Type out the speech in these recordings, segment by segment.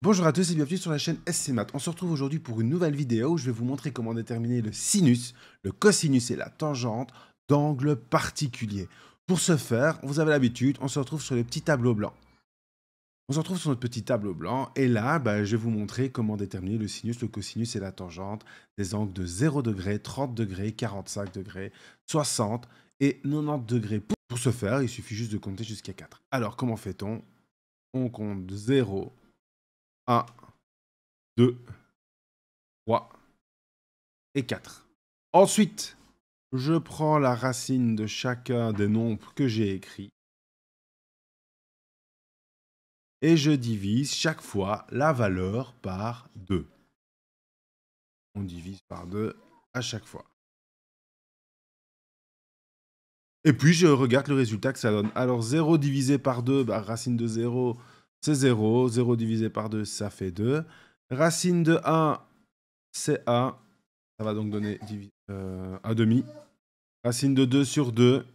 Bonjour à tous et bienvenue sur la chaîne SC Math. On se retrouve aujourd'hui pour une nouvelle vidéo où je vais vous montrer comment déterminer le sinus, le cosinus et la tangente d'angles particuliers. Pour ce faire, vous avez l'habitude, on se retrouve sur le petit tableau blanc. On se retrouve sur notre petit tableau blanc et là, je vais vous montrer comment déterminer le sinus, le cosinus et la tangente des angles de 0 degré, 30 degrés, 45 degrés, 60 et 90 degrés. Pour ce faire, il suffit juste de compter jusqu'à 4. Alors, comment fait-on? On compte 0, 1, 2, 3 et 4. Ensuite, je prends la racine de chacun des nombres que j'ai écrits et je divise chaque fois la valeur par 2. On divise par 2 à chaque fois. Et puis, je regarde le résultat que ça donne. Alors, 0 divisé par 2, racine de 0, c'est 0. 0 divisé par 2, ça fait 2. Racine de 1, c'est 1. Ça va donc donner 1 demi. Racine de 2 sur 2.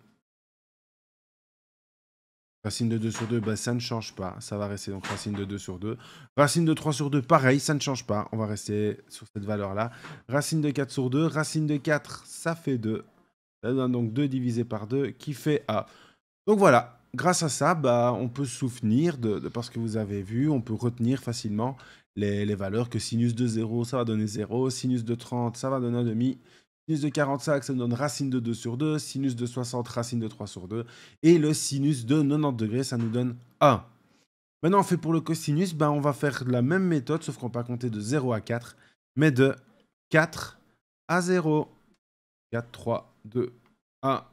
Racine de 2 sur 2, ça ne change pas. Ça va rester donc racine de 2 sur 2. Racine de 3 sur 2, pareil, ça ne change pas. On va rester sur cette valeur-là. Racine de 4 sur 2. Racine de 4, ça fait 2. Ça donne donc 2 divisé par 2 qui fait A. Donc voilà, grâce à ça, on peut se souvenir de parce que vous avez vu, on peut retenir facilement les valeurs que sinus de 0, ça va donner 0. Sinus de 30, ça va donner 1,5. Sinus de 45, ça nous donne racine de 2 sur 2. Sinus de 60, racine de 3 sur 2. Et le sinus de 90 degrés, ça nous donne 1. Maintenant, on fait pour le cosinus, on va faire la même méthode, sauf qu'on va pas compter de 0 à 4, mais de 4 à 0. 4, 3, 2, 1,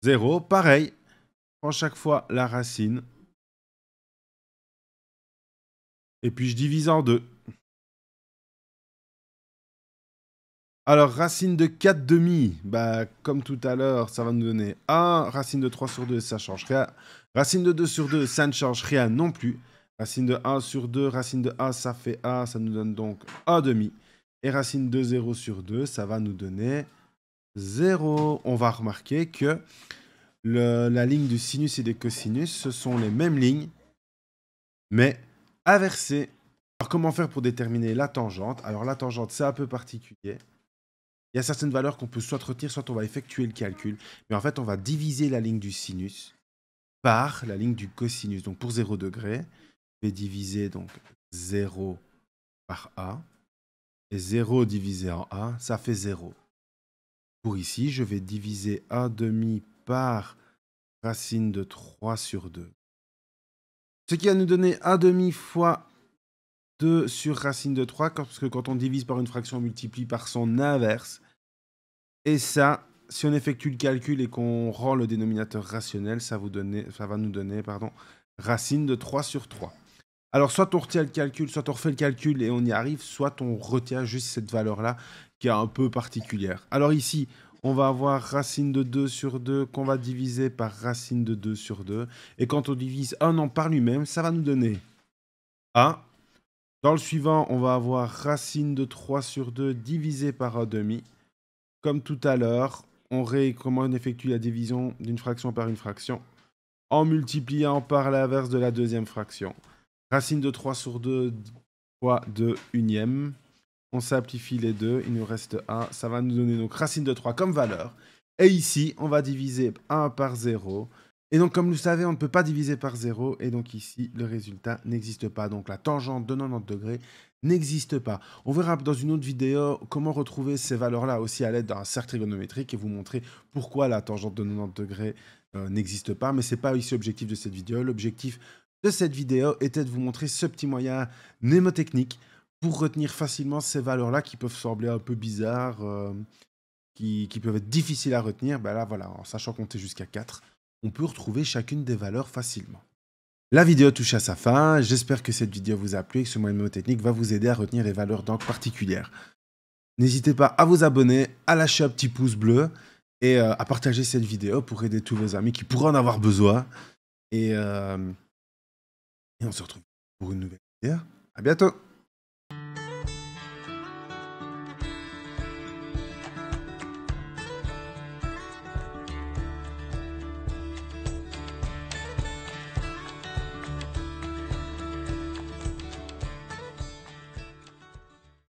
0. Pareil, je prends chaque fois la racine. Et puis, je divise en 2. Alors, racine de 4 demi, comme tout à l'heure, ça va nous donner 1. Racine de 3 sur 2, ça ne change rien. Racine de 2 sur 2, ça ne change rien non plus. Racine de 1 sur 2, racine de 1, ça fait 1, ça nous donne donc 1 demi. Et racine de 0 sur 2, ça va nous donner 0. On va remarquer que la ligne du sinus et des cosinus, ce sont les mêmes lignes, mais inversées. Alors, comment faire pour déterminer la tangente? Alors, la tangente, c'est un peu particulier. Il y a certaines valeurs qu'on peut soit retenir, soit on va effectuer le calcul. Mais en fait, on va diviser la ligne du sinus par la ligne du cosinus. Donc, pour 0 degré, je vais diviser donc 0 par A. Et 0 divisé en A, ça fait 0. Pour ici, je vais diviser 1 demi par racine de 3 sur 2. Ce qui va nous donner 1 demi fois 2 sur racine de 3, parce que quand on divise par une fraction, on multiplie par son inverse. Et ça, si on effectue le calcul et qu'on rend le dénominateur rationnel, ça va nous donner racine de 3 sur 3. Alors, soit on retient le calcul, soit on refait le calcul et on y arrive, soit on retient juste cette valeur-là qui est un peu particulière. Alors ici, on va avoir racine de 2 sur 2 qu'on va diviser par racine de 2 sur 2. Et quand on divise un nombre par lui-même, ça va nous donner 1. Dans le suivant, on va avoir racine de 3 sur 2 divisé par 1 demi. Comme tout à l'heure, comment on effectue la division d'une fraction par une fraction en multipliant par l'inverse de la deuxième fraction. Racine de 3 sur 2 fois 2 unième. On simplifie les deux, il nous reste 1. Ça va nous donner donc racine de 3 comme valeur. Et ici, on va diviser 1 par 0. Et donc, comme vous le savez, on ne peut pas diviser par 0. Et donc ici, le résultat n'existe pas. Donc la tangente de 90 degrés n'existe pas. On verra dans une autre vidéo comment retrouver ces valeurs-là aussi à l'aide d'un cercle trigonométrique et vous montrer pourquoi la tangente de 90 degrés n'existe pas. Mais ce n'est pas ici l'objectif de cette vidéo. L'objectif de cette vidéo était de vous montrer ce petit moyen mnémotechnique pour retenir facilement ces valeurs-là qui peuvent sembler un peu bizarres, qui peuvent être difficiles à retenir. Là, voilà, en sachant compter jusqu'à 4, on peut retrouver chacune des valeurs facilement. La vidéo touche à sa fin. J'espère que cette vidéo vous a plu et que ce moyen mnémotechnique va vous aider à retenir les valeurs d'encre particulières. N'hésitez pas à vous abonner, à lâcher un petit pouce bleu et à partager cette vidéo pour aider tous vos amis qui pourraient en avoir besoin. Et on se retrouve pour une nouvelle vidéo. À bientôt!